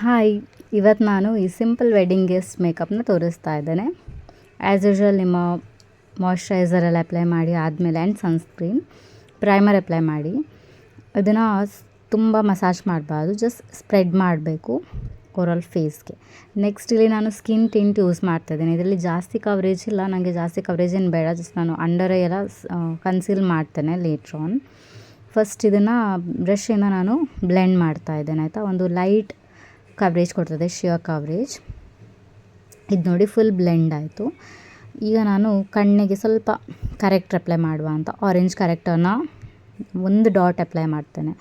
Hi, ಇವತ್ತು ನಾನು ಈ ಸಿಂಪಲ್ ವೆಡ್ಡಿಂಗ್ ಗೆಸ್ಟ್ ಮೇಕಪ್ನ ತೋರಿಸ್ತಾ ಇದ್ದೇನೆ. ಆ್ಯಸ್ ಯೂಶ್ವಲ್ ನಿಮ್ಮ ಮಾಯ್ಶ್ಚರೈಸರೆಲ್ಲ ಅಪ್ಲೈ ಮಾಡಿ ಆದಮೇಲೆ ಆ್ಯಂಡ್ ಸನ್ಸ್ಕ್ರೀನ್ ಪ್ರೈಮರ್ ಅಪ್ಲೈ ಮಾಡಿ. ಅದನ್ನು ತುಂಬ ಮಸಾಜ್ ಮಾಡಬಾರ್ದು, ಜಸ್ಟ್ ಸ್ಪ್ರೆಡ್ ಮಾಡಬೇಕು ಓವರಾಲ್ ಫೇಸ್ಗೆ. ನೆಕ್ಸ್ಟ್ ಇಲ್ಲಿ ನಾನು ಸ್ಕಿನ್ ಟಿಂಟ್ ಯೂಸ್ ಮಾಡ್ತಾಯಿದ್ದೇನೆ. ಇದರಲ್ಲಿ ಜಾಸ್ತಿ ಕವರೇಜ್ ಇಲ್ಲ, ನನಗೆ ಜಾಸ್ತಿ ಕವರೇಜ್ ಏನು ಬೇಡ, ಜಸ್ಟ್ ನಾನು ಅಂಡರ್ ಎಲ್ಲ ಕನ್ಸೀಲ್ ಮಾಡ್ತೇನೆ ಲೇಟ್ರ್ ಆನ್. ಫಸ್ಟ್ ಇದನ್ನು ಬ್ರಷಿಂದ ನಾನು ಬ್ಲೆಂಡ್ ಮಾಡ್ತಾ ಇದ್ದೇನೆ ಆಯಿತಾ. ಒಂದು ಲೈಟ್ ಕವರೇಜ್ ಕೊಡ್ತದೆ, ಶಿಯರ್ ಕವರೇಜ್. ಇದು ನೋಡಿ ಫುಲ್ ಬ್ಲೆಂಡ್ ಆಯಿತು. ಈಗ ನಾನು ಕಣ್ಣಿಗೆ ಸ್ವಲ್ಪ ಕರೆಕ್ಟರ್ ಅಪ್ಲೈ ಮಾಡುವ ಅಂತ ಆರೆಂಜ್ ಕರೆಕ್ಟರ್ನ ಒಂದು ಡಾಟ್ ಅಪ್ಲೈ ಮಾಡ್ತೇನೆ.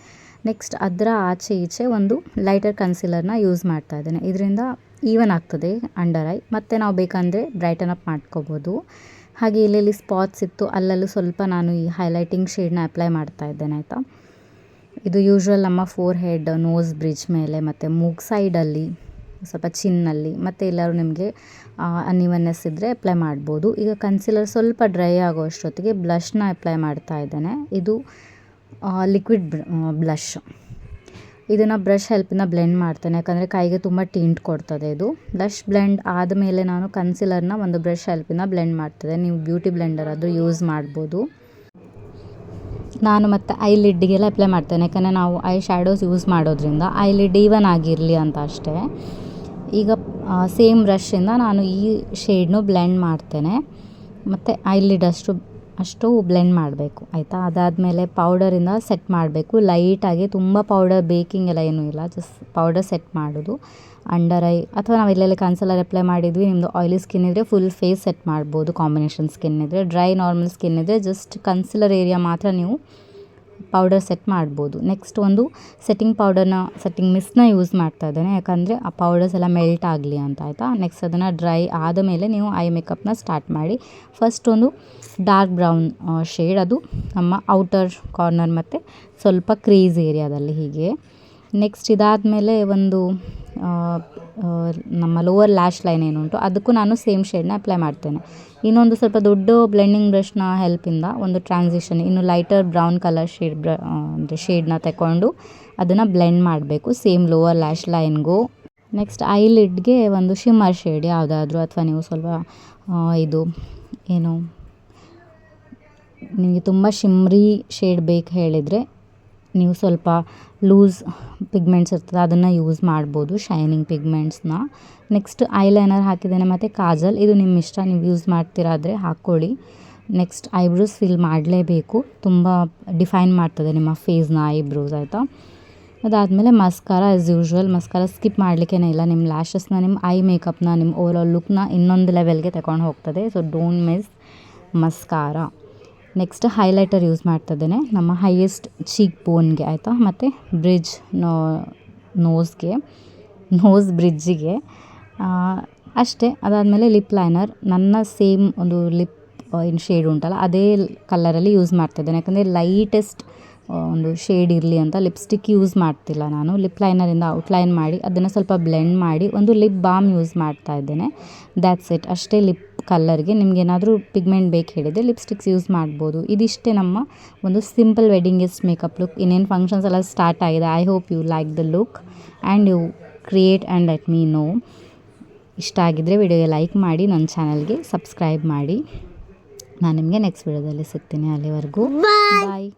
ನೆಕ್ಸ್ಟ್ ಅದರ ಆಚೆ ಈಚೆ ಒಂದು ಲೈಟರ್ ಕನ್ಸೀಲರ್ನ ಯೂಸ್ ಮಾಡ್ತಾ ಇದ್ದೇನೆ. ಇದರಿಂದ ಈವನ್ ಆಗ್ತದೆ ಅಂಡರ್ ಐ, ಮತ್ತು ನಾವು ಬೇಕಂದರೆ ಬ್ರೈಟನ್ ಅಪ್ ಮಾಡ್ಕೋಬೋದು. ಹಾಗೆ ಎಲ್ಲೆಲ್ಲಿ ಸ್ಪಾಟ್ಸ್ ಇತ್ತು ಅಲ್ಲಲ್ಲೂ ಸ್ವಲ್ಪ ನಾನು ಈ ಹೈಲೈಟಿಂಗ್ ಶೇಡ್ನ ಅಪ್ಲೈ ಮಾಡ್ತಾ ಇದ್ದೇನೆ ಆಯಿತಾ. ಇದು ಯೂಶ್ವಲ್ ನಮ್ಮ ಫೋರ್ ಹೆಡ್, ನೋಸ್ ಬ್ರಿಡ್ಜ್ ಮೇಲೆ ಮತ್ತು ಮೂಗ್ ಸೈಡಲ್ಲಿ, ಸ್ವಲ್ಪ ಚಿನ್ನಲ್ಲಿ, ಮತ್ತು ಎಲ್ಲರೂ ನಿಮಗೆ ಅನ್ಇವನ್ನೆಸ್ ಇದ್ದರೆ ಅಪ್ಲೈ ಮಾಡ್ಬೋದು. ಈಗ ಕನ್ಸೀಲರ್ ಸ್ವಲ್ಪ ಡ್ರೈ ಆಗೋ ಅಷ್ಟೊತ್ತಿಗೆ ಬ್ಲಷ್ನ ಅಪ್ಲೈ ಮಾಡ್ತಾ ಇದ್ದೇನೆ. ಇದು ಲಿಕ್ವಿಡ್ ಬ್ಲಷ್. ಇದನ್ನು ಬ್ರಷ್ ಹೆಲ್ಪಿಂದ ಬ್ಲೆಂಡ್ ಮಾಡ್ತೇನೆ, ಯಾಕಂದರೆ ಕೈಗೆ ತುಂಬ ಟಿಂಟ್ ಕೊಡ್ತದೆ ಇದು. ಬ್ಲಷ್ ಬ್ಲೆಂಡ್ ಆದಮೇಲೆ ನಾನು ಕನ್ಸೀಲರ್ನ ಒಂದು ಬ್ರಷ್ ಹೆಲ್ಪಿಂದ ಬ್ಲೆಂಡ್ ಮಾಡ್ತದೆ. ನೀವು ಬ್ಯೂಟಿ ಬ್ಲೆಂಡರ್ ಆದರೂ ಯೂಸ್ ಮಾಡ್ಬೋದು. ನಾನು ಮತ್ತು ಐ ಲಿಡ್ಗೆಲ್ಲ ಅಪ್ಲೈ ಮಾಡ್ತೇನೆ, ಯಾಕಂದರೆ ನಾವು ಐ ಶ್ಯಾಡೋಸ್ ಯೂಸ್ ಮಾಡೋದ್ರಿಂದ ಐ ಲಿಡ್ ಈವನ್ ಆಗಿರಲಿ ಅಂತ ಅಷ್ಟೇ. ಈಗ ಸೇಮ್ ಬ್ರಷಿಂದ ನಾನು ಈ ಶೇಡ್ನು ಬ್ಲೆಂಡ್ ಮಾಡ್ತೇನೆ, ಮತ್ತು ಐ ಲಿಡ್ ಅಷ್ಟು ಬ್ಲೆಂಡ್ ಮಾಡಬೇಕು ಆಯಿತಾ. ಅದಾದಮೇಲೆ ಪೌಡರಿಂದ ಸೆಟ್ ಮಾಡಬೇಕು ಲೈಟಾಗಿ, ತುಂಬ ಪೌಡರ್ ಬೇಕಿಂಗ್ ಎಲ್ಲ ಏನೂ ಇಲ್ಲ, ಜಸ್ಟ್ ಪೌಡರ್ ಸೆಟ್ ಮಾಡೋದು ಅಂಡರ್ ಐ. ಅಥವಾ ನಾವು ಎಲ್ಲೆಲ್ಲಿ ಕನ್ಸೀಲರ್ ಅಪ್ಲೈ ಮಾಡಿದ್ವಿ, ನಿಮ್ಮದು ಆಯಿಲಿ ಸ್ಕಿನ್ ಇದ್ದರೆ ಫುಲ್ ಫೇಸ್ ಸೆಟ್ ಮಾಡ್ಬೋದು. ಕಾಂಬಿನೇಷನ್ ಸ್ಕಿನ್ ಇದ್ದರೆ, ಡ್ರೈ ನಾರ್ಮಲ್ ಸ್ಕಿನ್ ಇದ್ದರೆ ಜಸ್ಟ್ ಕನ್ಸೀಲರ್ ಏರಿಯಾ ಮಾತ್ರ ನೀವು ಪೌಡರ್ ಸೆಟ್ ಮಾಡ್ಬೋದು. ನೆಕ್ಸ್ಟ್ ಒಂದು ಸೆಟ್ಟಿಂಗ್ ಮಿಸ್ಟ್ನ ಯೂಸ್ ಮಾಡ್ತಾ ಇದ್ದೇನೆ, ಯಾಕಂದರೆ ಆ ಪೌಡರ್ಸ್ ಎಲ್ಲ ಮೆಲ್ಟ್ ಆಗಲಿ ಅಂತ ಆಯಿತಾ. ನೆಕ್ಸ್ಟ್ ಅದನ್ನು ಡ್ರೈ ಆದಮೇಲೆ ನೀವು ಐ ಮೇಕಪ್ನ ಸ್ಟಾರ್ಟ್ ಮಾಡಿ. ಫಸ್ಟ್ ಒಂದು ಡಾರ್ಕ್ ಬ್ರೌನ್ ಶೇಡ್, ಅದು ನಮ್ಮ ಔಟರ್ ಕಾರ್ನರ್ ಮತ್ತು ಸ್ವಲ್ಪ ಕ್ರೀಸ್ ಏರಿಯಾದಲ್ಲಿ ಹೀಗೆ. ನೆಕ್ಸ್ಟ್ ಇದಾದಮೇಲೆ ಒಂದು ನಮ್ಮ ಲೋವರ್ ಲ್ಯಾಶ್ ಲೈನ್ ಏನುಂಟು ಅದಕ್ಕೂ ನಾನು ಸೇಮ್ ಶೇಡ್ನ ಅಪ್ಲೈ ಮಾಡ್ತೇನೆ. ಇನ್ನೊಂದು ಸ್ವಲ್ಪ ದೊಡ್ಡ ಬ್ಲೆಂಡಿಂಗ್ ಬ್ರಷ್ನ ಹೆಲ್ಪಿಂದ ಒಂದು ಟ್ರಾನ್ಸಿಷನ್, ಇನ್ನು ಲೈಟರ್ ಬ್ರೌನ್ ಕಲರ್ ಅಂದರೆ ಶೇಡ್ನ ತಗೊಂಡು ಅದನ್ನು ಬ್ಲೆಂಡ್ ಮಾಡಬೇಕು ಸೇಮ್ ಲೋವರ್ ಲ್ಯಾಶ್ ಲೈನ್ಗೂ. ನೆಕ್ಸ್ಟ್ ಐ ಲಿಡ್ಗೆ ಒಂದು ಶಿಮ್ಮರ್ ಶೇಡ್ ಯಾವುದಾದ್ರೂ, ಅಥವಾ ನೀವು ಸ್ವಲ್ಪ ಇದು ಏನು ನಿಮಗೆ ತುಂಬ ಶಿಮ್ರಿ ಶೇಡ್ ಬೇಕು ಹೇಳಿದರೆ ನೀವು ಸ್ವಲ್ಪ ಲೂಸ್ ಪಿಗ್ಮೆಂಟ್ಸ್ ಇರ್ತದೆ ಅದನ್ನು ಯೂಸ್ ಮಾಡ್ಬೋದು, ಶೈನಿಂಗ್ ಪಿಗ್ಮೆಂಟ್ಸ್ನ. ನೆಕ್ಸ್ಟ್ ಐಲೈನರ್ ಹಾಕಿದ್ದೇನೆ ಮತ್ತು ಕಾಜಲ್, ಇದು ನಿಮ್ಮ ಇಷ್ಟ, ನೀವು ಯೂಸ್ ಮಾಡ್ತಿರಾದರೆ ಹಾಕ್ಕೊಳ್ಳಿ. ನೆಕ್ಸ್ಟ್ ಐಬ್ರೋಸ್ ಫಿಲ್ ಮಾಡಲೇಬೇಕು, ತುಂಬ ಡಿಫೈನ್ ಮಾಡ್ತದೆ ನಿಮ್ಮ ಫೇಸ್ನ ಐಬ್ರೋಸ್ ಆಯಿತಾ. ಅದಾದಮೇಲೆ mascara, as usual mascara skip ಮಾಡಲಿಕ್ಕೇ ಇಲ್ಲ. ನಿಮ್ಮ ಲ್ಯಾಶಸ್ನ, ನಿಮ್ಮ ಐ ಮೇಕಪ್ನ, ನಿಮ್ಮ ಓವರಾಲ್ ಲುಕ್ನ ಇನ್ನೊಂದು ಲೆವೆಲ್ಗೆ ತಗೊಂಡು ಹೋಗ್ತದೆ. So don't miss mascara. Next highlighter use ಮಾಡ್ತಿದ್ದೇನೆ ನಮ್ಮ ಹೈಯೆಸ್ಟ್ ಚೀಕ್ ಬೋನ್ಗೆ ಆಯಿತಾ, ಮತ್ತು ಬ್ರಿಡ್ಜ್ ನೋಸ್ ಬ್ರಿಡ್ಜಿಗೆ ಅಷ್ಟೇ. ಅದಾದಮೇಲೆ ಲಿಪ್ ಲೈನರ್, ನನ್ನ ಸೇಮ್ ಒಂದು ಲಿಪ್ ಏನು ಶೇಡ್ ಉಂಟಲ್ಲ ಅದೇ ಕಲರಲ್ಲಿ ಯೂಸ್ ಮಾಡ್ತಿದ್ದೇನೆ, ಯಾಕಂದರೆ ಲೈಟೆಸ್ಟ್ ಒಂದು ಶೇಡ್ ಇರಲಿ ಅಂತ ಲಿಪ್ಸ್ಟಿಕ್ ಯೂಸ್ ಮಾಡ್ತಿಲ್ಲ ನಾನು. ಲಿಪ್ ಲೈನರಿಂದ ಔಟ್ಲೈನ್ ಮಾಡಿ ಅದನ್ನು ಸ್ವಲ್ಪ ಬ್ಲೆಂಡ್ ಮಾಡಿ ಒಂದು ಲಿಪ್ ಬಾಮ್ ಯೂಸ್ ಮಾಡ್ತಾ ಇದ್ದೇನೆ. ದ್ಯಾಟ್ಸ್ ಇಟ್, ಅಷ್ಟೇ ಲಿಪ್ ಕಲರ್ಗೆ. ನಿಮಗೇನಾದರೂ ಪಿಗ್ಮೆಂಟ್ ಬೇಕು ಹೇಳಿದರೆ ಲಿಪ್ಸ್ಟಿಕ್ಸ್ ಯೂಸ್ ಮಾಡ್ಬೋದು. ಇದಿಷ್ಟೇ ನಮ್ಮ ಒಂದು simple wedding guest makeup look. ಇನ್ನೇನು ಫಂಕ್ಷನ್ಸ್ ಎಲ್ಲ ಸ್ಟಾರ್ಟ್ ಆಗಿದೆ. I hope you like the look and you create and let me know. ಇಷ್ಟ ಆಗಿದ್ದರೆ ವಿಡಿಯೋಗೆ ಲೈಕ್ ಮಾಡಿ, ನನ್ನ ಚಾನಲ್ಗೆ ಸಬ್ಸ್ಕ್ರೈಬ್ ಮಾಡಿ. ನಾನು ನಿಮಗೆ ನೆಕ್ಸ್ಟ್ ವಿಡಿಯೋದಲ್ಲಿ ಸಿಗ್ತೀನಿ. ಅಲ್ಲಿವರೆಗೂ ಬಾಯ್.